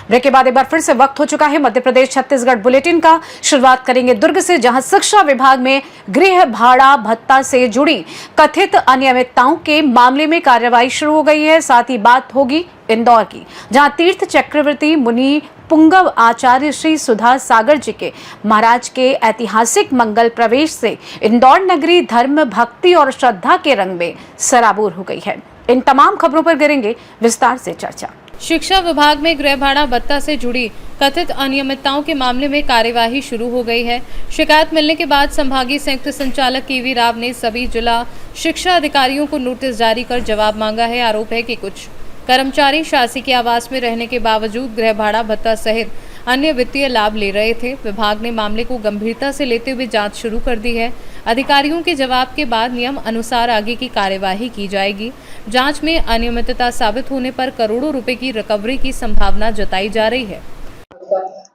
Break के बाद एक बार फिर से वक्त हो चुका है मध्य प्रदेश छत्तीसगढ़ बुलेटिन का। शुरुआत करेंगे दुर्ग से, जहां शिक्षा विभाग में गृह भाड़ा भत्ता से जुड़ी कथित अनियमितताओं के मामले में कार्रवाई शुरू हो गई है। साथ ही बात होगी इंदौर की, जहां तीर्थ चक्रवर्ती मुनि पुंगव आचार्य श्री सुधा सागर जी के महाराज के ऐतिहासिक मंगल प्रवेश से इंदौर नगरी धर्म, भक्ति और श्रद्धा के रंग में सराबोर हो गई है। इन तमाम खबरों पर करेंगे विस्तार से चर्चा। शिक्षा विभाग में गृह भाड़ा भत्ता से जुड़ी कथित अनियमितताओं के मामले में कार्यवाही शुरू हो गई है। शिकायत मिलने के बाद संभागीय संयुक्त संचालक केवी राव ने सभी जिला शिक्षा अधिकारियों को नोटिस जारी कर जवाब मांगा है। आरोप है कि कुछ कर्मचारी शासकीय आवास में रहने के बावजूद गृह भाड़ा भत्ता सहित अन्य वित्तीय लाभ ले रहे थे। विभाग ने मामले को गंभीरता से लेते हुए जांच शुरू कर दी है। अधिकारियों के जवाब के बाद नियम अनुसार आगे की कार्यवाही की जाएगी। जांच में अनियमितता साबित होने पर करोड़ों रुपए की रिकवरी की संभावना जताई जा रही है।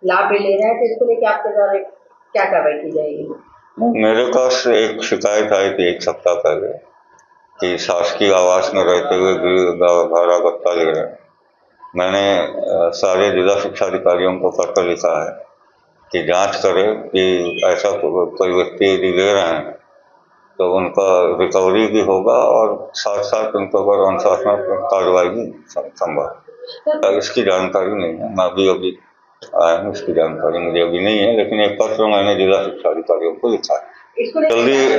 लाभ भी ले रहा है तो इसको लेकर आपके द्वारा क्या कार्रवाई की जाएगी? मेरे पास एक शिकायत आई थी 1 सप्ताह पहले कि शासकीय आवास में रहते हुए गृह भाड़ा भत्ता ले रहे हैं। मैंने सारे जिला शिक्षा अधिकारियों को पत्र लिखा है कि जांच करें कि ऐसा कोई व्यक्ति यदि ले रहे हैं तो उनका रिकवरी भी होगा और साथ साथ उनके ऊपर अनुशासनात्मक कार्रवाई भी संभव। इसकी जानकारी नहीं है, मैं अभी आया हूँ, इसकी जानकारी मुझे अभी नहीं है, लेकिन एक पत्र मैंने जिला शिक्षा अधिकारियों को लिखा है।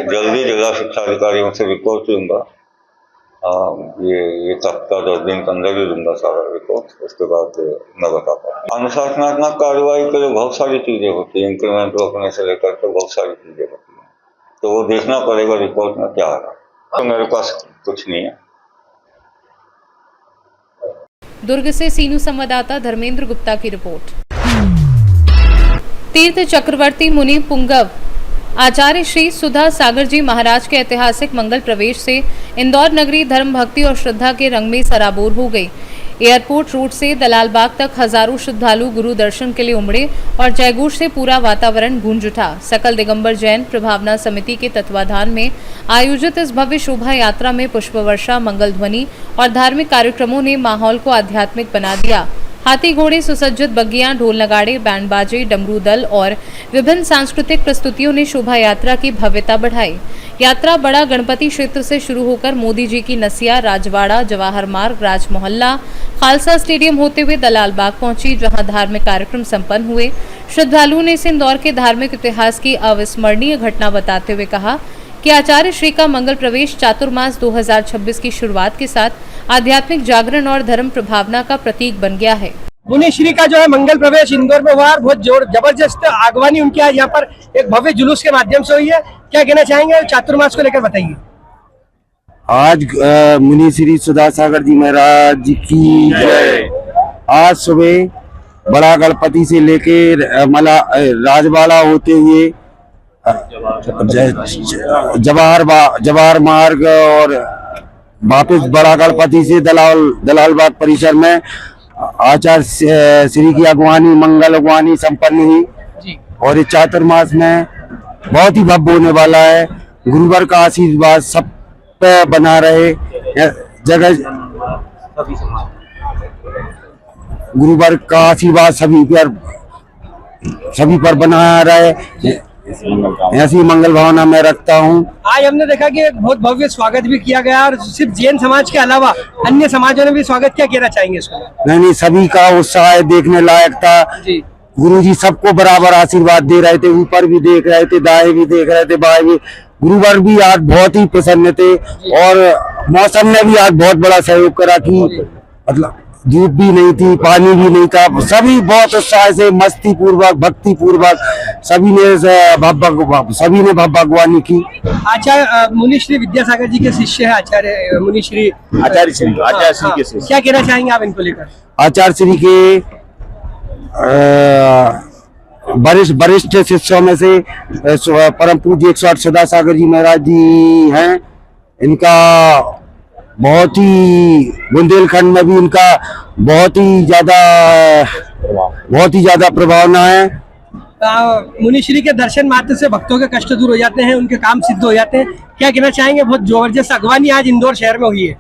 जल्दी जिला शिक्षा अधिकारियों से रिपोर्ट लूँगा। ये हफ्ता 10 दिन के अंदर ही दूंगा सारा रिपोर्ट, उसके बाद मैं बता पाऊँ। अनुशासनात्मक कार्रवाई के लिए बहुत सारी चीज़ें होती हैं, इंक्रीमेंट रोकने से लेकर के बहुत सारी चीज़ें होती हैं, तो वो देखना पड़ेगा रिपोर्ट में क्या आ रहा है। तो मेरे पास कुछ नहीं है। दुर्ग से सीनू संवाददाता धर्मेंद्र गुप्ता की रिपोर्ट। तीर्थ चक्रवर्ती मुनि पुंगव आचार्य श्री सुधा सागर जी महाराज के ऐतिहासिक मंगल प्रवेश से इंदौर नगरी धर्म, भक्ति और श्रद्धा के रंग में सराबोर हो गई। एयरपोर्ट रोड से दलालबाग तक हजारों श्रद्धालु गुरु दर्शन के लिए उमड़े और जयघोष से पूरा वातावरण गूंज उठा। सकल दिगंबर जैन प्रभावना समिति के तत्वाधान में आयोजित इस भव्य शोभा यात्रा में पुष्प वर्षा, मंगल ध्वनि और धार्मिक कार्यक्रमों ने माहौल को आध्यात्मिक बना दिया। हाथी घोड़े, सुसज्जित बग्गियां, ढोल नगाड़े, बैंड बाजे, डमरू दल और विभिन्न सांस्कृतिक प्रस्तुतियों ने शोभा यात्रा की भव्यता बढ़ाई। यात्रा बड़ा गणपति क्षेत्र से शुरू होकर मोदी जी की नसिया, राजवाड़ा, जवाहर मार्ग, राज मोहल्ला, खालसा स्टेडियम होते हुए दलाल बाग पहुंची, जहां धार्मिक कार्यक्रम संपन्न हुए। श्रद्धालुओं ने इसे इंदौर के धार्मिक इतिहास की अविस्मरणीय घटना बताते हुए कहा कि आचार्य श्री का मंगल प्रवेश चातुर्मास 2026 की शुरुआत के साथ आध्यात्मिक जागरण और धर्म प्रभावना का प्रतीक बन गया है। मुनि श्री का जो है मंगल प्रवेश इंदौर में हुआ, बहुत जबरदस्त आगवानी उनकी आज यहाँ पर एक भव्य जुलूस के माध्यम से हुई है। क्या कहना चाहेंगे चातुर्मास को लेकर, बताइए। आज मुनि श्री सुधा सागर जी महाराज जी की जय। आज सुबह बड़ा गणपति से लेके राजवाड़ा होते हुए जवाहर मार्ग और वापस बड़ा गणपति से दलालबाग परिसर में आचार्य श्री की अगवानी, मंगल अगवानी संपन्न हुई। और इस चातुर्मास में बहुत ही भव्य होने वाला है। गुरुवर का आशीर्वाद सब पे बना रहे, जगह गुरुवर का आशीर्वाद सभी पर बना रहे, ऐसी मंगल भावना मैं रखता हूँ। आज हमने देखा कि एक बहुत भव्य स्वागत भी किया गया और सिर्फ जैन समाज के अलावा अन्य समाजों ने भी स्वागत। क्या कहना चाहेंगे इसको? नहीं, सभी का उत्साह देखने लायक था। गुरु जी सबको बराबर आशीर्वाद दे रहे थे, ऊपर भी देख रहे थे, दाएं भी देख रहे थे, बाएं भी। गुरुवर भी आज बहुत ही प्रसन्न थे और मौसम ने भी आज बहुत बड़ा सहयोग करा कि मतलब धूप भी नहीं थी, पानी भी नहीं था, सभी बहुत उत्साह से, मस्ती पूर्वक, भक्ति पूर्वक सभी ने भगवानी की। आचार्य मुनि श्री विद्यासागर जी के शिष्य है आचार्य मुनि श्री आचार्य श्री के शिष्य। क्या कहना चाहेंगे आप इनको लेकर? आचार्य श्री के वरिष्ठ शिष्यों में से परम पूज्य 108 सुधा सागर जी महाराज जी हैं। इनका बहुत ही बुंदेलखंड में भी इनका बहुत ही ज्यादा प्रभावना है। मुनि श्री के दर्शन मात्र से भक्तों के कष्ट दूर हो जाते हैं, उनके काम सिद्ध हो जाते हैं। क्या कहना चाहेंगे? बहुत जबरदस्त अगवानी आज इंदौर शहर में हुई है।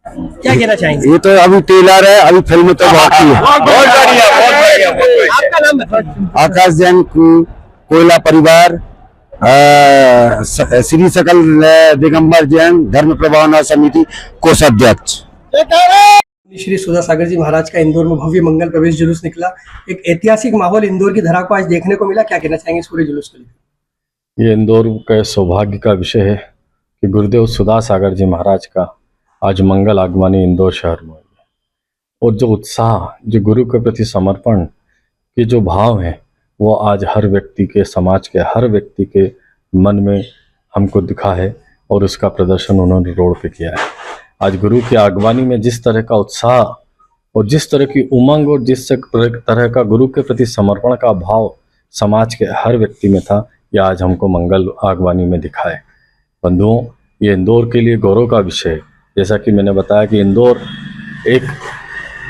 क्या कहना चाहेंगे? ये तो अभी ट्रेलर है, अभी फिल्म तो बाकी है। बहुत बढ़िया, बहुत बढ़िया, बहुत बढ़िया। आपका नाम बताइए। आकाश जैन, कोयला परिवार, श्री सकल दिगंबर जैन धर्म प्रभावना समिति कोषाध्यक्ष। श्री सुधा सागर जी महाराज का इंदौर में भव्य मंगल प्रवेश जुलूस निकला। एक ऐतिहासिक माहौल इंदौर की धरा को आज देखने को मिला। क्या कहना चाहेंगे इस पूरे जुलूस को लेकर? ये इंदौर के सौभाग्य का विषय है कि गुरुदेव सुधा सागर जी महाराज का आज मंगल आगमनी इंदौर शहर में हुई है। और जो उत्साह, जो गुरु के प्रति समर्पण के जो भाव हैं, वो आज हर व्यक्ति के, समाज के हर व्यक्ति के मन में हमको दिखा है और उसका प्रदर्शन उन्होंने रोड पे किया है। आज गुरु की आगवानी में जिस तरह का उत्साह और जिस तरह की उमंग और जिस तरह का गुरु के प्रति समर्पण का भाव समाज के हर व्यक्ति में था, यह आज हमको मंगल आगवानी में दिखा है। बंधुओं, ये इंदौर के लिए गौरव का विषय है। जैसा कि मैंने बताया कि इंदौर एक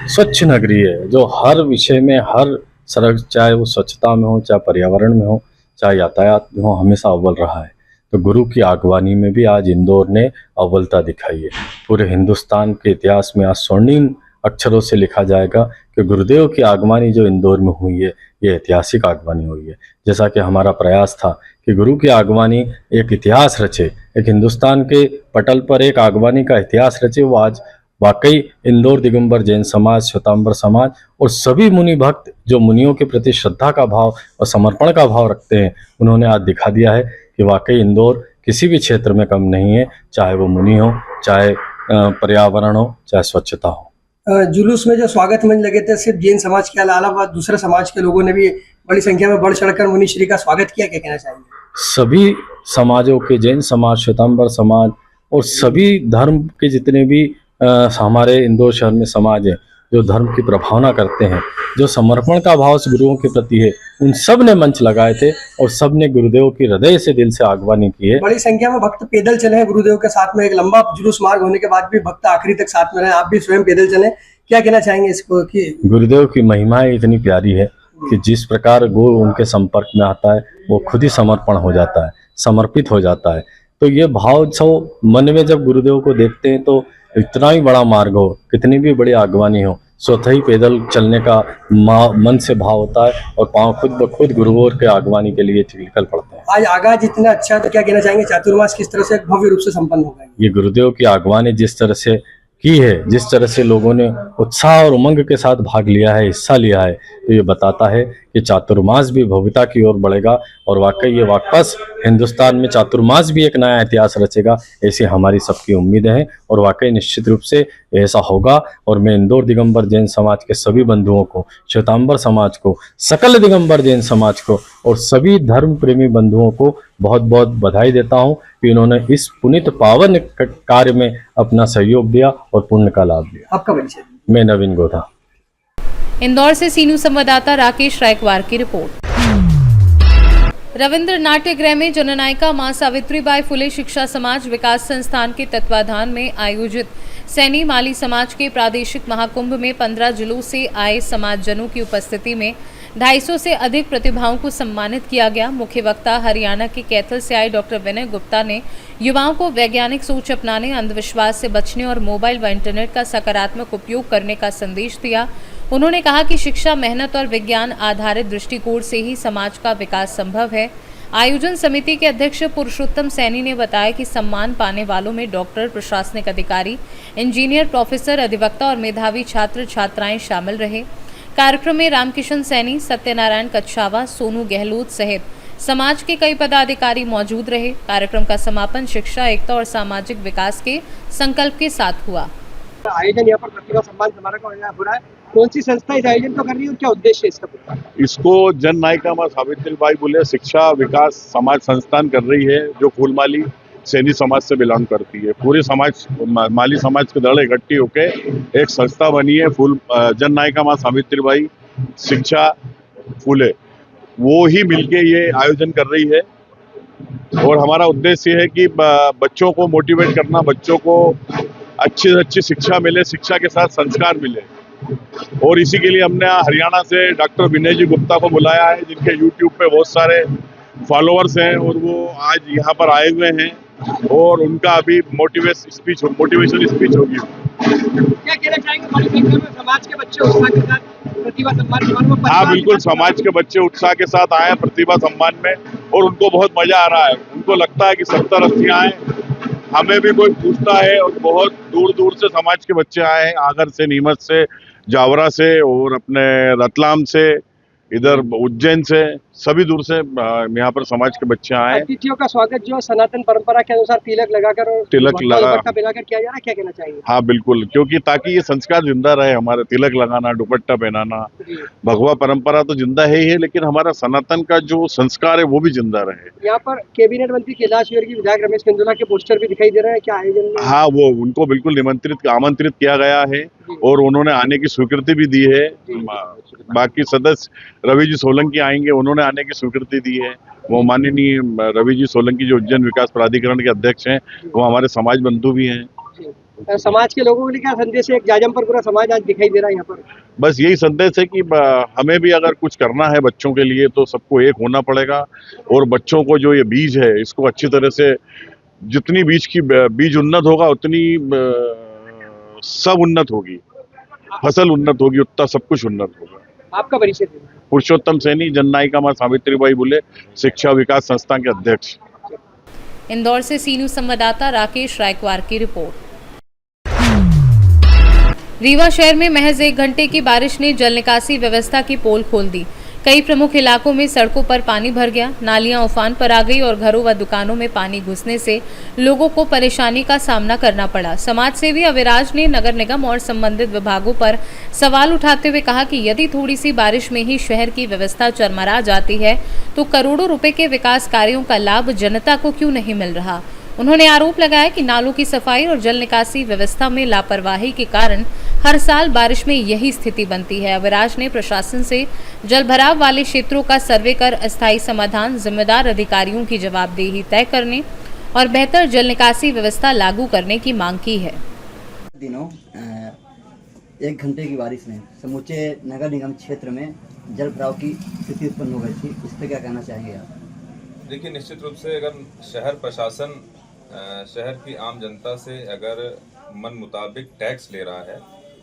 स्वच्छ नगरी है जो हर विषय में, हर सड़क, चाहे वो स्वच्छता में हो, चाहे पर्यावरण में हो, चाहे यातायात में हो, हमेशा अव्वल रहा है। तो गुरु की आगवानी में भी आज इंदौर ने अव्वलता दिखाई है। पूरे हिंदुस्तान के इतिहास में आज स्वर्णिम अक्षरों से लिखा जाएगा कि गुरुदेव की आगवानी जो इंदौर में हुई है, ये ऐतिहासिक आगवानी हुई है। जैसा कि हमारा प्रयास था कि गुरु की आगवानी एक इतिहास रचे, एक हिंदुस्तान के पटल पर एक आगवानी का इतिहास रचे, वो आज वाकई इंदौर दिगंबर जैन समाज, श्वेतांबर समाज और सभी मुनि भक्त जो मुनियों के प्रति श्रद्धा का भाव और समर्पण का भाव रखते हैं, उन्होंने आज दिखा दिया है कि वाकई इंदौर किसी भी क्षेत्र में कम नहीं है, चाहे वो मुनि हो, चाहे पर्यावरण हो, चाहे स्वच्छता हो। जुलूस में जो स्वागत मंच लगे थे, सिर्फ जैन समाज के अलावा दूसरे समाज के लोगों ने भी बड़ी संख्या में बढ़ चढ़कर मुनिश्री का स्वागत किया। क्या कहना चाहेंगे? सभी समाजों के, जैन समाज, श्वेतांबर समाज और सभी धर्म के जितने भी हमारे इंदौर शहर में समाज है जो धर्म की प्रभावना करते हैं, जो समर्पण का भाव गुरुओं के प्रति है, उन सब ने मंच लगाए थे और सब ने गुरुदेव की हृदय से, दिल से आगवानी की है। बड़ी संख्या में भक्त पैदल चले हैं गुरुदेव के साथ में। एक लंबा जुलूस मार्ग होने के बाद भी भक्त आखिरी तक साथ में रहे। आप भी स्वयं पैदल चले, क्या कहना चाहेंगे इसको? कि गुरुदेव की महिमा इतनी प्यारी है कि जिस प्रकार गुरु उनके संपर्क में आता है, वो खुद ही समर्पण हो जाता है, समर्पित हो जाता है। तो ये भाव सब मन में जब गुरुदेव को देखते हैं तो इतना ही बड़ा मार्ग हो, कितनी भी बड़ी आगवानी हो, स्वतः ही पैदल चलने का मन से भाव होता है और पांव खुद ब खुद गुरुवर के आगवानी के लिए निकल पड़ते हैं। आज आगाज इतना अच्छा, तो क्या कहना चाहेंगे चातुर्मास किस तरह से भव्य रूप से संपन्न होगा? ये गुरुदेव की आगवानी जिस तरह से की है, जिस तरह से लोगों ने उत्साह और उमंग के साथ भाग लिया है, हिस्सा लिया है, तो ये बताता है कि चातुर्मास भी भव्यता की ओर बढ़ेगा और वाकई ये वापस हिंदुस्तान में चातुर्मास भी एक नया इतिहास रचेगा, ऐसी हमारी सबकी उम्मीदें हैं और वाकई निश्चित रूप से ऐसा होगा। और मैं इंदौर दिगंबर जैन समाज के सभी बंधुओं को, श्वेतांबर समाज को, सकल दिगंबर जैन समाज को और सभी धर्म प्रेमी बंधुओं को बहुत बहुत बधाई देता हूं कि इन्होंने इस पुनीत पावन कार्य में अपना सहयोग दिया और पुण्य का लाभ लिया। आपका परिचय? मैं नवीन गोधा। इंदौर से सीनू संवाददाता राकेश रायकवार की रिपोर्ट। रविंद्र नाट्य गृह में जननायिका मां सावित्रीबाई फुले शिक्षा समाज विकास संस्थान के तत्वाधान में आयोजित सैनी माली समाज के प्रादेशिक महाकुंभ में 15 जुलूस से आए समाजजनों की उपस्थिति में 250 से अधिक प्रतिभाओं को सम्मानित किया गया। मुख्य वक्ता हरियाणा के कैथल से आए डॉक्टर विनय गुप्ता ने युवाओं को वैज्ञानिक सोच अपनाने, अंधविश्वास से बचने और मोबाइल व इंटरनेट का सकारात्मक उपयोग करने का संदेश दिया। उन्होंने कहा कि शिक्षा, मेहनत और विज्ञान आधारित दृष्टिकोण से ही समाज का विकास संभव है। आयोजन समिति के अध्यक्ष पुरुषोत्तम सैनी ने बताया कि सम्मान पाने वालों में डॉक्टर, प्रशासनिक अधिकारी, इंजीनियर, प्रोफेसर, अधिवक्ता और मेधावी छात्र छात्राएं शामिल रहे। कार्यक्रम में रामकिशन सैनी, सत्यनारायण कच्छावा, सोनू गहलोत सहित समाज के कई पदाधिकारी मौजूद रहे। कार्यक्रम का समापन शिक्षा, एकता और सामाजिक विकास के संकल्प के साथ हुआ। आयोजन यहाँ पर प्रतिभा सम्मान समारोह का हो रहा है। कौन सी संस्था इस आयोजन को कर रही है और क्या उद्देश्य है इसका? इसको जन नायिका मां सावित्रीबाई फुले शिक्षा विकास समाज संस्थान कर रही है, जो फूलमाली सैनी समाज से बिलोंग करती है। पूरे समाज, माली समाज के दल इकट्ठी होके एक संस्था बनी है, जन नायिका मां सावित्रीबाई शिक्षा फुले, वो ही मिलके ये आयोजन कर रही है। और हमारा उद्देश्य है कि बच्चों को मोटिवेट करना, बच्चों को अच्छी से अच्छी शिक्षा मिले, शिक्षा के साथ संस्कार मिले। और इसी के लिए हमने हरियाणा से डॉक्टर विनय जी गुप्ता को बुलाया है, जिनके यूट्यूब पे बहुत सारे फॉलोअर्स हैं और वो आज यहाँ पर आए हुए हैं और उनका अभी मोटिवेशन स्पीच होगी। क्या कहना चाहेंगे? बड़ी संख्या में समाज के बच्चे उत्साह के साथ प्रतिभा सम्मान समारोह में हाँ बिल्कुल, समाज के बच्चे उत्साह के साथ आए हैं प्रतिभा सम्मान में और उनको बहुत मजा आ रहा है। उनको लगता है कि 70-80 आए, हमें भी कोई पूछता है और बहुत दूर दूर से समाज के बच्चे आए हैं, आगर से, नीमच से, जावरा से और अपने रतलाम से, इधर उज्जैन से, सभी दूर से यहाँ पर समाज के बच्चे आए हैं। अतिथियों का स्वागत जो सनातन परंपरा के अनुसार तिलक लगाकर और दुपट्टा पहनाकर किया जा रहा है, क्या कहना चाहिए? हाँ बिल्कुल, क्योंकि ताकि ये संस्कार जिंदा रहे, हमारे तिलक लगाना, दुपट्टा पहनाना, भगवा परंपरा तो जिंदा है ही है, लेकिन हमारा सनातन का जो संस्कार है वो भी जिंदा रहे। यहाँ पर कैबिनेट मंत्री कैलाश विजयवर्गीय, विधायक रमेश कंजुला के पोस्टर भी दिखाई दे रहे हैं, क्या आयोजन में? हाँ, वो उनको बिल्कुल आमंत्रित किया गया है और उन्होंने आने की स्वीकृति भी दी है। बाकी सदस्य रवि जी सोलंकी आएंगे, उन्होंने आने की स्वीकृति दी है। वो माननीय रवि जी सोलंकी जो उज्जैन विकास प्राधिकरण के अध्यक्ष हैं, वो हमारे समाज बंधु भी हैं। समाज के लोगों के लिए क्या संदेश है? एक जाजम पर पूरा समाज आज दिखाई दे रहा है यहाँ पर। बस यही संदेश है कि हमें भी अगर कुछ करना है बच्चों के लिए तो सबको एक होना पड़ेगा और बच्चों को जो ये बीज है इसको अच्छी तरह से, जितनी बीज उन्नत होगा उतनी सब उन्नत होगी, फसल उन्नत होगी, उतना सब कुछ उन्नत होगा। आपका परिचय दीजिए। पुरुषोत्तम सैनी, जननायिका मां सावित्रीबाई फुले शिक्षा विकास संस्थान के अध्यक्ष। इंदौर से सी न्यूज संवाददाता राकेश रायकवार की रिपोर्ट। रीवा शहर में महज 1 घंटे की बारिश ने जल निकासी व्यवस्था की पोल खोल दी। कई प्रमुख इलाकों में सड़कों पर पानी भर गया, नालियां उफान पर आ गई और घरों व दुकानों में पानी घुसने से लोगों को परेशानी का सामना करना पड़ा। समाज सेवी अविराज ने नगर निगम और संबंधित विभागों पर सवाल उठाते हुए कहा कि यदि थोड़ी सी बारिश में ही शहर की व्यवस्था चरमरा जाती है तो करोड़ों रुपए के विकास कार्यों का लाभ जनता को क्यों नहीं मिल रहा। उन्होंने आरोप लगाया कि नालों की सफाई और जल निकासी व्यवस्था में लापरवाही के कारण हर साल बारिश में यही स्थिति बनती है। अविराज ने प्रशासन से जल भराव वाले क्षेत्रों का सर्वे कर अस्थायी समाधान, जिम्मेदार अधिकारियों की जवाबदेही तय करने और बेहतर जल निकासी व्यवस्था लागू करने की मांग की है। दिनों 1 घंटे की बारिश में समूचे नगर निगम क्षेत्र में जल भराव की स्थिति उत्पन्न हो गई थी, इस पर क्या कहना चाहेंगे आप? देखिए, निश्चित रूप से अगर शहर प्रशासन शहर की आम जनता से अगर मन मुताबिक टैक्स ले रहा है,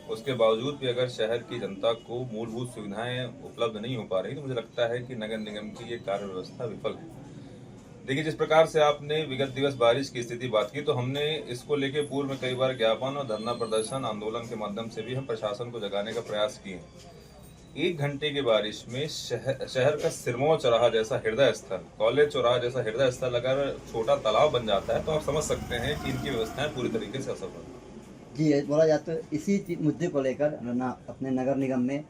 उसके बावजूद भी अगर शहर की जनता को मूलभूत सुविधाएं उपलब्ध नहीं हो पा रही, तो मुझे लगता है कि नगर निगम की ये कार्य व्यवस्था विफल है। देखिए, जिस प्रकार से आपने विगत दिवस बारिश की स्थिति बात की, तो हमने इसको लेके पूर्व में कई बार ज्ञापन और धरना प्रदर्शन, आंदोलन के माध्यम से भी हम प्रशासन को जगाने का प्रयास किए। 1 घंटे की बारिश में शहर का सिरमौर चौराहा जैसा हृदय स्थल, कॉलेज चौराहा जैसा हृदय स्थल अगर छोटा तालाब बन जाता है तो आप समझ सकते हैं कि इनकी व्यवस्थाएं पूरी तरीके से असफल है। जी, बोला जाता है इसी मुद्दे को लेकर अपने नगर निगम में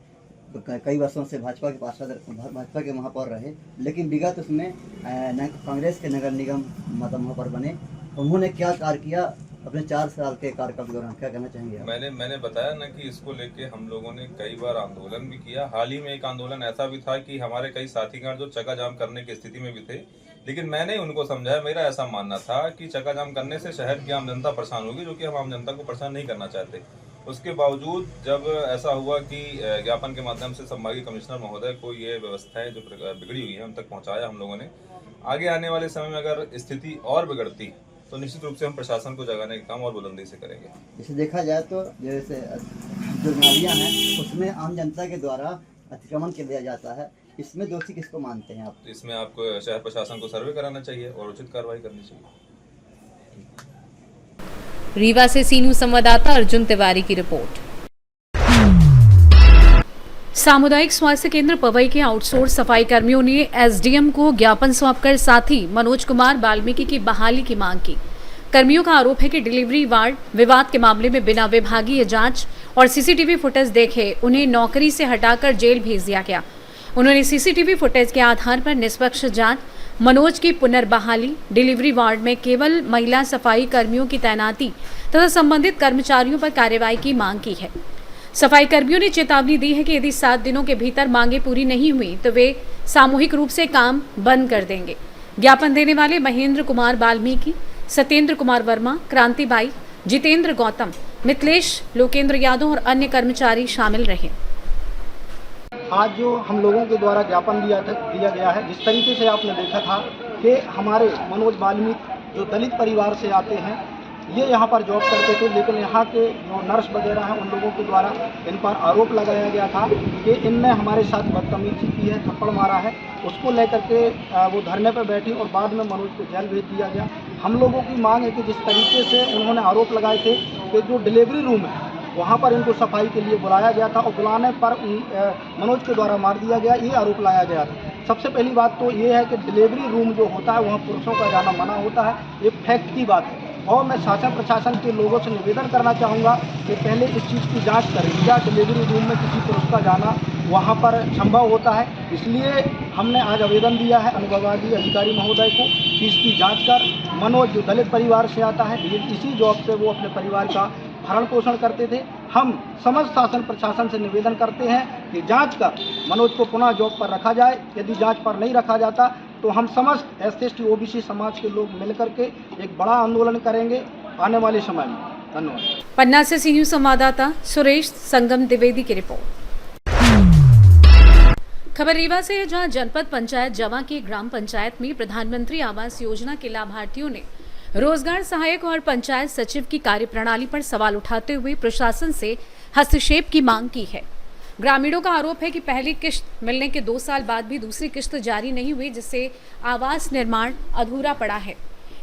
कई वर्षों से भाजपा के पार्षद, भाजपा के महापौर रहे, लेकिन विगत उसमें कांग्रेस के नगर निगम महापौर बने। उन्होंने क्या कार्य किया अपने 4 साल के कार्यकाल के दौरान, क्या कहना चाहेंगे? मैंने बताया ना कि इसको लेके हम लोगों ने कई बार आंदोलन भी किया। हाल ही में एक आंदोलन ऐसा भी था कि हमारे कई साथीगण जो चक्का जाम करने की स्थिति में भी थे, लेकिन मैंने उनको समझाया, मेरा ऐसा मानना था कि चक्का जाम करने से शहर की आम जनता परेशान होगी, जो कि हम आम जनता को परेशान नहीं करना चाहते। उसके बावजूद जब ऐसा हुआ कि ज्ञापन के माध्यम से संभागीय कमिश्नर महोदय को ये व्यवस्थाएं जो बिगड़ी हुई है हम तक पहुंचाया हम लोगों ने। आगे आने वाले समय में अगर स्थिति और बिगड़ती तो निश्चित रूप से हम प्रशासन को जगाने का काम और बुलंदी से करेंगे। जैसे देखा जाए तो जैसे जो नालियाँ हैं उसमें आम जनता के द्वारा अतिक्रमण कर दिया जाता है, इसमें दोषी किसको मानते हैं आप? इसमें आपको शहर प्रशासन को सर्वे कराना चाहिए और उचित कार्रवाई करनी चाहिए। रीवा से सी न्यूज संवाददाता अर्जुन तिवारी की रिपोर्ट। सामुदायिक स्वास्थ्य केंद्र पवई के आउटसोर्स सफाई कर्मियों ने एसडीएम को ज्ञापन सौंपकर साथी मनोज कुमार वाल्मीकि की बहाली की मांग की। कर्मियों का आरोप है कि डिलीवरी वार्ड विवाद के मामले में बिना विभागीय जांच और सीसीटीवी फुटेज देखे उन्हें नौकरी से हटाकर जेल भेज दिया गया। उन्होंने सीसीटीवी फुटेज के आधार पर निष्पक्ष जांच, मनोज की पुनर्बहाली, डिलीवरी वार्ड में केवल महिला सफाई कर्मियों की तैनाती तथा संबंधित कर्मचारियों पर कार्रवाई की मांग की है। सफाई कर्मियों ने चेतावनी दी है कि यदि 7 दिनों के भीतर मांगे पूरी नहीं हुई तो वे सामूहिक रूप से काम बंद कर देंगे। ज्ञापन देने वाले महेंद्र कुमार वाल्मीकि, सत्येंद्र कुमार वर्मा, क्रांतिबाई, जितेंद्र गौतम, मिथिलेश, लोकेंद्र यादव और अन्य कर्मचारी शामिल रहे। आज जो हम लोगों के द्वारा ज्ञापन दिया गया है, जिस तरीके से आपने देखा था कि हमारे मनोज वाल्मीकि जो दलित परिवार से आते हैं, ये यहाँ पर जॉब करते थे, लेकिन यहाँ के जो नर्स वगैरह हैं उन लोगों के द्वारा इन पर आरोप लगाया गया था कि इनने हमारे साथ बदतमीजी की है, थप्पड़ मारा है। उसको लेकर के वो धरने पर बैठी और बाद में मनोज को जेल भेज दिया गया। हम लोगों की मांग है कि जिस तरीके से उन्होंने आरोप लगाए थे कि जो डिलीवरी रूम है वहाँ पर इनको सफाई के लिए बुलाया गया था और बुलाने पर मनोज के द्वारा मार दिया गया, ये आरोप लगाया गया था। सबसे पहली बात तो ये है कि डिलीवरी रूम जो होता है वहाँ पुरुषों का जाना मना होता है, ये फैक्ट की बात है। और मैं शासन प्रशासन के लोगों से निवेदन करना चाहूँगा कि पहले इस चीज़ की जांच करें, क्या डिलीवरी रूम में किसी पुरुष का जाना वहाँ पर संभव होता है। इसलिए हमने आज आवेदन दिया है अनुविभागीय अधिकारी महोदय को कि इसकी जाँच कर मनोज जो दलित परिवार से आता है, इसी जॉब से वो अपने परिवार का भरण पोषण करते थे। हम समस्त शासन प्रशासन से निवेदन करते हैं कि जांच कर मनोज को पुनः जॉब पर रखा जाए। यदि जांच पर नहीं रखा जाता तो हम समस्त SC/ST OBC समाज के लोग मिलकर के एक बड़ा आंदोलन करेंगे आने वाले समय में। धन्यवाद। पन्ना से CNews संवाददाता सुरेश संगम द्विवेदी की रिपोर्ट। खबर रीवा से है, जहां जनपद पंचायत जवा की ग्राम पंचायत में प्रधानमंत्री आवास योजना के लाभार्थियों ने रोजगार सहायक और पंचायत सचिव की कार्यप्रणाली पर सवाल उठाते हुए प्रशासन से हस्तक्षेप की मांग की है। ग्रामीणों का आरोप है कि पहली किश्त मिलने के 2 साल बाद भी दूसरी किश्त जारी नहीं हुई, जिससे आवास निर्माण अधूरा पड़ा है।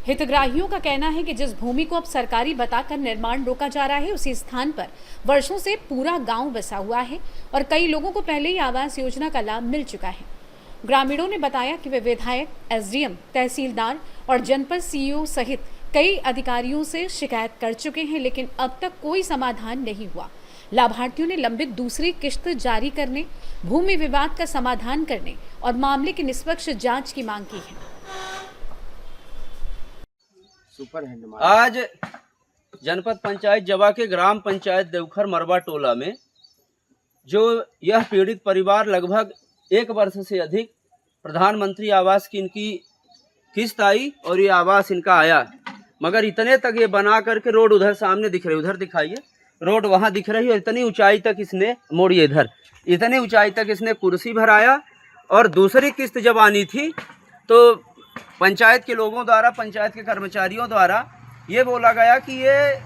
हितग्राहियों का कहना है कि जिस भूमि को अब सरकारी बताकर निर्माण रोका जा रहा है, उसी स्थान पर वर्षों से पूरा गांव बसा हुआ है और कई लोगों को पहले ही आवास योजना का लाभ मिल चुका है। ग्रामीणों ने बताया कि वे विधायक, SDM, तहसीलदार और जनपद CEO सहित कई अधिकारियों से शिकायत कर चुके हैं, लेकिन अब तक कोई समाधान नहीं हुआ। लाभार्थियों ने लंबित दूसरी किश्त जारी करने, भूमि विवाद का समाधान करने और मामले की निष्पक्ष जांच की मांग की है। आज जनपद पंचायत जवा के ग्राम पंचायत देवखर मरबा टोला में जो यह पीड़ित परिवार लगभग 1 वर्ष से अधिक प्रधानमंत्री आवास की इनकी किस्त आई और ये आवास इनका आया, मगर इतने तक ये बना करके रोड उधर सामने दिख रही, उधर दिखाइए, रोड वहाँ दिख रही और इतनी ऊंचाई तक इसने मोड़िए इधर, इतनी ऊंचाई तक इसने कुर्सी भराया। और दूसरी किस्त जब आनी थी तो पंचायत के लोगों द्वारा, पंचायत के कर्मचारियों द्वारा ये बोला गया कि ये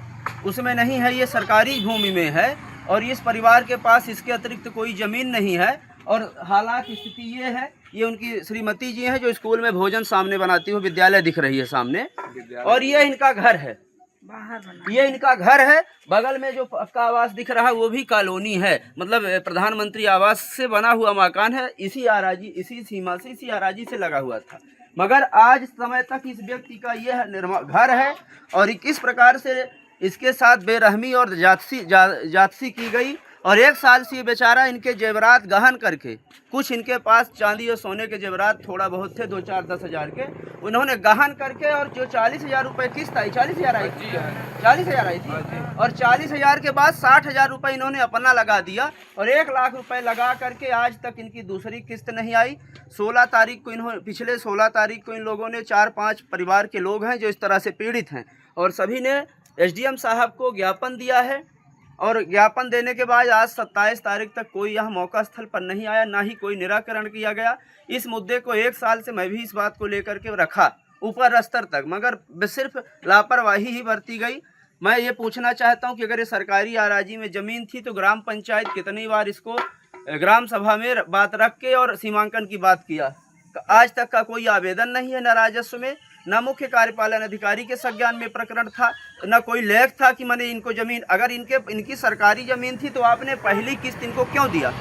उसमें नहीं है, ये सरकारी भूमि में है और इस परिवार के पास इसके अतिरिक्त कोई ज़मीन नहीं है। और हालांकि स्थिति ये है, ये उनकी श्रीमती जी हैं जो स्कूल में भोजन सामने बनाती हुई, विद्यालय दिख रही है सामने, और ये इनका घर है, ये इनका घर है। बगल में जो पक्का आवास दिख रहा है वो भी कॉलोनी है, मतलब प्रधानमंत्री आवास से बना हुआ मकान है, इसी आराजी, इसी सीमा से, इसी आराजी से लगा हुआ था। मगर आज समय तक इस व्यक्ति का यह घर है और किस प्रकार से इसके साथ बेरहमी और जातसी की गई। और 1 साल से ये बेचारा इनके जेवरात गहन करके, कुछ इनके पास चांदी और सोने के जेवरात थोड़ा बहुत थे, 2-4-10 हज़ार के, उन्होंने गहन करके, और जो 40,000 रुपये किस्त आई, 40,000 आई थी, 40,000 आई थी, और 40,000 के बाद 60,000 रुपये इन्होंने अपना लगा दिया और 1 लाख रुपए लगा करके आज तक इनकी दूसरी किस्त नहीं आई। 16 तारीख को इन्होंने, पिछले 16 तारीख को इन लोगों ने, 4-5 परिवार के लोग हैं जो इस तरह से पीड़ित हैं, और सभी ने SDM साहब को ज्ञापन दिया है। और ज्ञापन देने के बाद आज 27 तारीख तक कोई यहाँ मौका स्थल पर नहीं आया, ना ही कोई निराकरण किया गया। इस मुद्दे को 1 साल से मैं भी इस बात को लेकर के रखा ऊपर स्तर तक, मगर सिर्फ लापरवाही ही बरती गई। मैं ये पूछना चाहता हूँ कि अगर ये सरकारी आराजी में ज़मीन थी तो ग्राम पंचायत कितनी बार इसको ग्राम सभा में बात रख के और सीमांकन की बात किया, आज तक का कोई आवेदन नहीं है, न राजस्व में, न मुख्य कार्यपालन अधिकारी के संज्ञान में प्रकरण था, न कोई लेख था कि मैंने इनको ज़मीन, अगर इनकी सरकारी ज़मीन थी तो आपने पहली किस्त इनको क्यों दिया?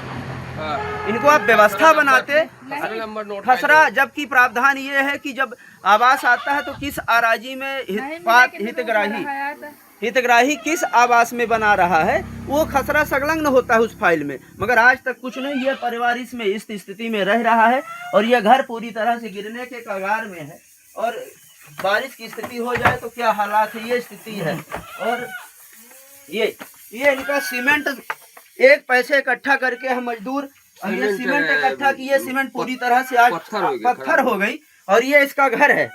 इनको आप व्यवस्था बनाते खसरा, जबकि प्रावधान ये है कि जब आवास आता है तो किस आराजी में हितग्राही किस आवास में बना रहा है वो खसरा संलग्न होता है उस फाइल में, मगर आज तक कुछ नहीं। ये परिवार इसमें इस स्थिति में रह रहा है और यह घर पूरी तरह से गिरने के कगार में है, और बारिश की स्थिति हो जाए तो क्या हालात है, ये स्थिति है। और ये इनका सीमेंट 1 पैसे इकट्ठा करके हम मजदूर, ये सीमेंट इकट्ठा किए, सीमेंट पूरी तरह से आज पत्थर हो गई, और ये इसका घर है,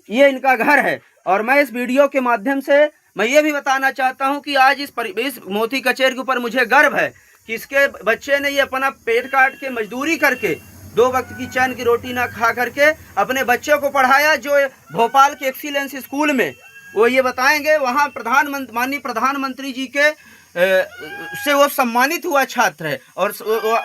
ये इनका घर है। और मैं इस वीडियो के माध्यम से मैं ये भी बताना चाहता हूँ कि आज इस मोती कचेर के ऊपर मुझे गर्व है कि इसके बच्चे ने ये अपना पेट काट के मजदूरी करके 2 वक्त की चैन की रोटी ना खा करके अपने बच्चों को पढ़ाया, जो भोपाल के एक्सीलेंस स्कूल में वो ये बताएंगे। वहाँ माननीय प्रधानमंत्री जी के से वो सम्मानित हुआ छात्र है और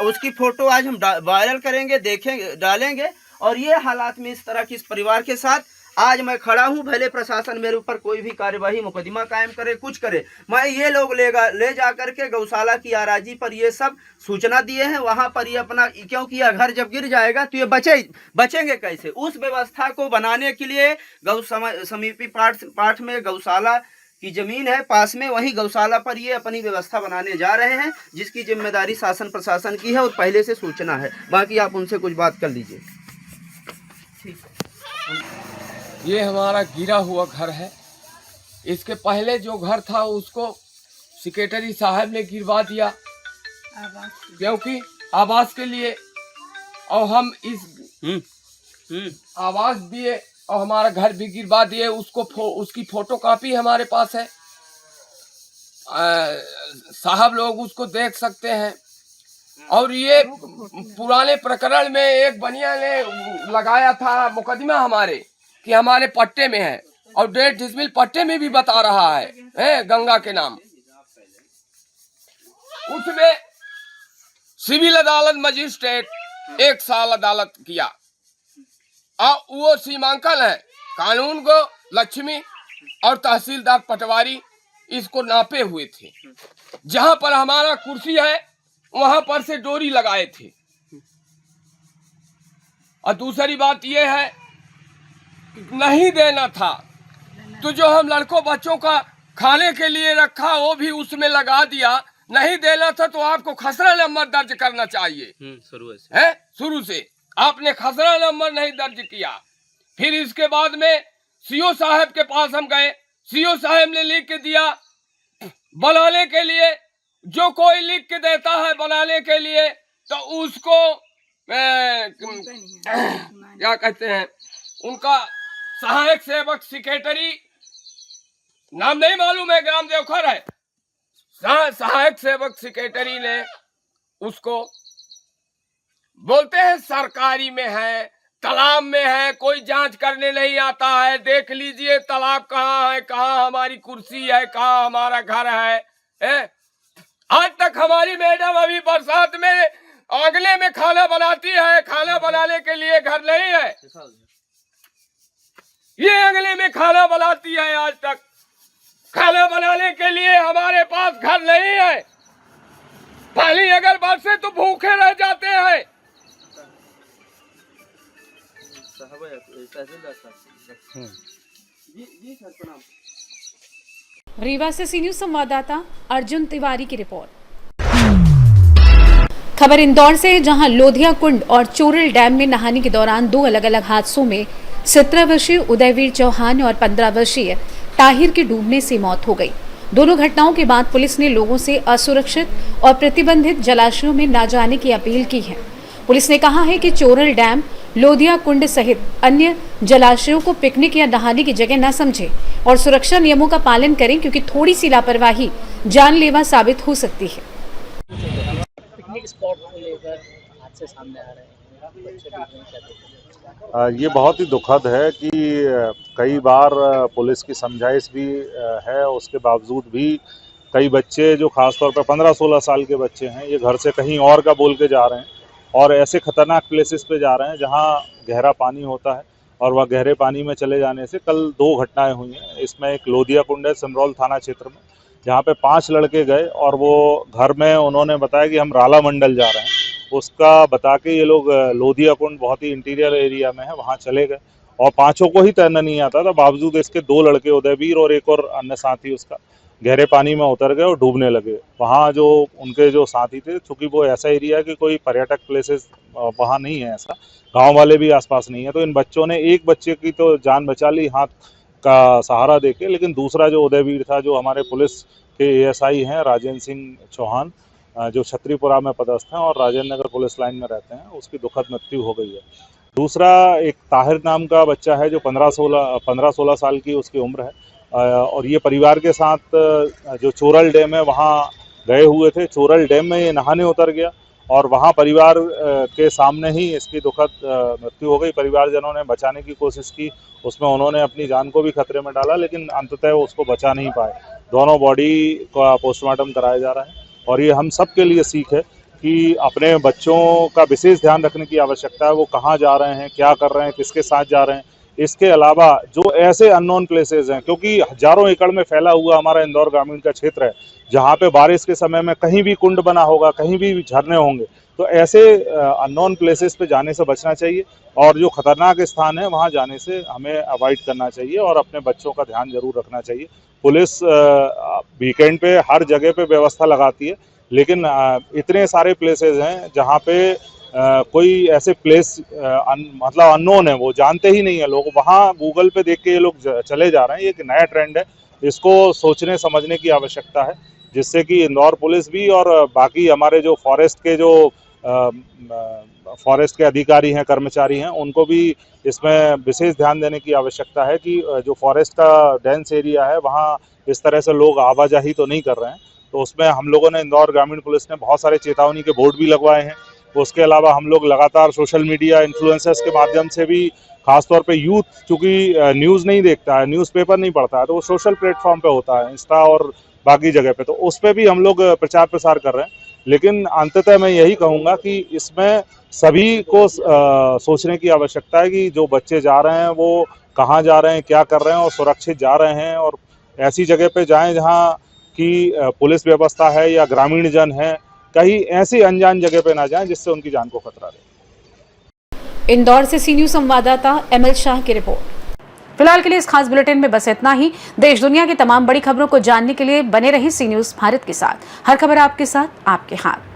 उसकी फोटो आज हम वायरल करेंगे, देखेंगे, डालेंगे। और ये हालात में इस तरह की इस परिवार के साथ आज मैं खड़ा हूँ। भले प्रशासन मेरे ऊपर कोई भी कार्यवाही मुकदमा कायम करे, कुछ करे, मैं ये लोग ले जा करके गौशाला की आराजी पर ये सब सूचना दिए हैं। वहाँ पर ये अपना, क्योंकि यह घर जब गिर जाएगा तो ये बचेंगे कैसे, उस व्यवस्था को बनाने के लिए समीपी पाठ में गौशाला की जमीन है पास में, वहीं गौशाला पर ये अपनी व्यवस्था बनाने जा रहे हैं, जिसकी जिम्मेदारी शासन प्रशासन की है और पहले से सूचना है। बाकी आप उनसे कुछ बात कर लीजिए। ये हमारा गिरा हुआ घर है। इसके पहले जो घर था उसको सेक्रेटरी साहब ने गिरवा दिया क्योंकि आवास के लिए, और हम इस आवास दिए और हमारा घर भी गिरवा दिए। उसकी फोटो कॉपी हमारे पास है, साहब लोग उसको देख सकते हैं। और ये पुराने प्रकरण में एक बनिया ने लगाया था मुकदमा हमारे कि हमारे पट्टे में है, और 1.5 डिसमिल पट्टे में भी बता रहा है गंगा के नाम। उसमें सिविल अदालत मजिस्ट्रेट 1 साल अदालत किया, और वो सीमांकन है कानून को लक्ष्मी और तहसीलदार पटवारी इसको नापे हुए थे। जहां पर हमारा कुर्सी है वहां पर से डोरी लगाए थे। और दूसरी बात यह है नहीं देना था तो जो हम लड़कों बच्चों का खाने के लिए रखा वो भी उसमें लगा दिया। नहीं देना था तो आपको खसरा नंबर दर्ज करना चाहिए। शुरू से आपने खसरा नंबर नहीं दर्ज किया। फिर इसके बाद में सीओ साहब के पास हम गए, सीओ साहब ने लिख के दिया बनाने के लिए। जो कोई लिख के देता है बनाने के लिए तो उसको क्या कहते हैं, उनका सहायक सेवक सेक्रेटरी, नाम नहीं मालूम है, ग्राम देवखर है, सहायक सेवक सेक्रेटरी ने उसको बोलते हैं सरकारी में है, तालाब में है, कोई जांच करने नहीं आता है। देख लीजिए तालाब कहाँ है, कहाँ हमारी कुर्सी है, कहाँ हमारा घर है। आज तक हमारी मैडम अभी बरसात में आंगले में खाना बनाती है, खाना बनाने के लिए घर नहीं है। ये आंगले में खाना बनाती है, आज तक खाना बनाने के लिए हमारे पास घर नहीं है। पानी अगर बरसे तो भूखे रह जाते हैं। रीवा से सी न्यूज संवाददाता अर्जुन तिवारी की रिपोर्ट। खबर इंदौर से, जहां लोधिया कुंड और चोरल डैम में नहाने के दौरान 2 अलग अलग हादसों में 17 वर्षीय उदयवीर चौहान और 15 वर्षीय ताहिर की डूबने से मौत हो गई। दोनों घटनाओं के बाद पुलिस ने लोगों से असुरक्षित और प्रतिबंधित जलाशयों में न जाने की अपील की है। पुलिस ने कहा है कि चोरल डैम, लोधिया कुंड सहित अन्य जलाशयों को पिकनिक या नहाने की जगह न समझें और सुरक्षा नियमों का पालन करें, क्योंकि थोड़ी सी लापरवाही जानलेवा साबित हो सकती है। पिकनिक स्पॉट को लेकर हादसे सामने आ रहे हैं, ये बहुत ही दुखद है कि कई बार पुलिस की समझाइश भी है, उसके बावजूद भी कई बच्चे जो खासतौर पर 15-16 साल के बच्चे हैं, ये घर से कहीं और का बोल के जा रहे हैं और ऐसे खतरनाक प्लेसेस पे जा रहे हैं जहां गहरा पानी होता है। और वह गहरे पानी में चले जाने से कल 2 घटनाएं हुई हैं। इसमें एक लोधिया कुंड है सिमरौल थाना क्षेत्र में, जहां पे 5 लड़के गए और वो घर में उन्होंने बताया कि हम राला मंडल जा रहे हैं। उसका बता के ये लोग लोधिया कुंड बहुत ही इंटीरियर एरिया में है, वहाँ चले गए और 5 को ही तैरना नहीं आता था। बावजूद इसके 2 लड़के उदयवीर और एक और अन्य साथी उसका गहरे पानी में उतर गए और डूबने लगे। वहाँ जो उनके जो साथी थे, चूँकि वो ऐसा एरिया है कि कोई पर्यटक प्लेसेस वहाँ नहीं है, ऐसा गांव वाले भी आसपास नहीं है, तो इन बच्चों ने एक बच्चे की तो जान बचा ली हाथ का सहारा देके, लेकिन दूसरा जो उदयवीर था, जो हमारे पुलिस के ASI हैं राजेंद्र सिंह चौहान, जो छतरीपुरा में पदस्थ हैं और राजेंद्र नगर पुलिस लाइन में रहते हैं, उसकी दुखद मृत्यु हो गई है। दूसरा एक ताहिर नाम का बच्चा है जो 15-16 साल की उसकी उम्र है, और ये परिवार के साथ जो चोरल डैम है वहाँ गए हुए थे। चोरल डैम में ये नहाने उतर गया और वहाँ परिवार के सामने ही इसकी दुखद मृत्यु हो गई। परिवारजनों ने बचाने की कोशिश की, उसमें उन्होंने अपनी जान को भी खतरे में डाला, लेकिन अंततः वो उसको बचा नहीं पाए। दोनों बॉडी का पोस्टमार्टम कराया जा रहा है और ये हम सब के लिए सीख है कि अपने बच्चों का विशेष ध्यान रखने की आवश्यकता है। वो कहाँ जा रहे हैं, क्या कर रहे हैं, किसके साथ जा रहे हैं। इसके अलावा जो ऐसे अननोन प्लेसेस हैं, क्योंकि हजारों एकड़ में फैला हुआ हमारा इंदौर ग्रामीण का क्षेत्र है, जहाँ पे बारिश के समय में कहीं भी कुंड बना होगा, कहीं भी झरने होंगे, तो ऐसे अननोन प्लेसेस पे जाने से बचना चाहिए और जो खतरनाक स्थान है वहाँ जाने से हमें अवॉइड करना चाहिए और अपने बच्चों का ध्यान जरूर रखना चाहिए। पुलिस वीकेंड पे हर जगह पे व्यवस्था लगाती है, लेकिन इतने सारे प्लेसेस हैं जहाँ पे कोई ऐसे प्लेस मतलब अननोन है, वो जानते ही नहीं है लोग, वहाँ गूगल पे देख के ये लोग चले जा रहे हैं। ये एक नया ट्रेंड है, इसको सोचने समझने की आवश्यकता है, जिससे कि इंदौर पुलिस भी और बाकी हमारे जो फॉरेस्ट के अधिकारी हैं, कर्मचारी हैं, उनको भी इसमें विशेष ध्यान देने की आवश्यकता है कि जो फॉरेस्ट का डेंस एरिया है वहाँ इस तरह से लोग आवाजाही तो नहीं कर रहे हैं। तो उसमें हम लोगों ने, इंदौर ग्रामीण पुलिस ने बहुत सारे चेतावनी के बोर्ड भी लगवाए हैं। उसके अलावा हम लोग लगातार सोशल मीडिया इन्फ्लुएंसर्स के माध्यम से भी, खासतौर पे यूथ, चूँकि न्यूज़ नहीं देखता है, न्यूज़पेपर नहीं पढ़ता है, तो वो सोशल प्लेटफॉर्म पे होता है, इंस्टा और बाकी जगह पे, तो उस पर भी हम लोग प्रचार प्रसार कर रहे हैं। लेकिन अंततः मैं यही कहूँगा कि इसमें सभी को सोचने की आवश्यकता है कि जो बच्चे जा रहे हैं वो कहाँ जा रहे हैं, क्या कर रहे हैं और सुरक्षित जा रहे हैं, और ऐसी जगह पे जाएं जहाँ की पुलिस व्यवस्था है या ग्रामीण जन है। कहीं ऐसी अनजान जगह पे ना जाएं जिससे उनकी जान को खतरा रहे। इंदौर से सी न्यूज़ संवाददाता एमएल शाह की रिपोर्ट। फिलहाल के लिए इस खास बुलेटिन में बस इतना ही। देश दुनिया की तमाम बड़ी खबरों को जानने के लिए बने रहिए सी न्यूज़ भारत के साथ। हर खबर आपके साथ, आपके हाथ।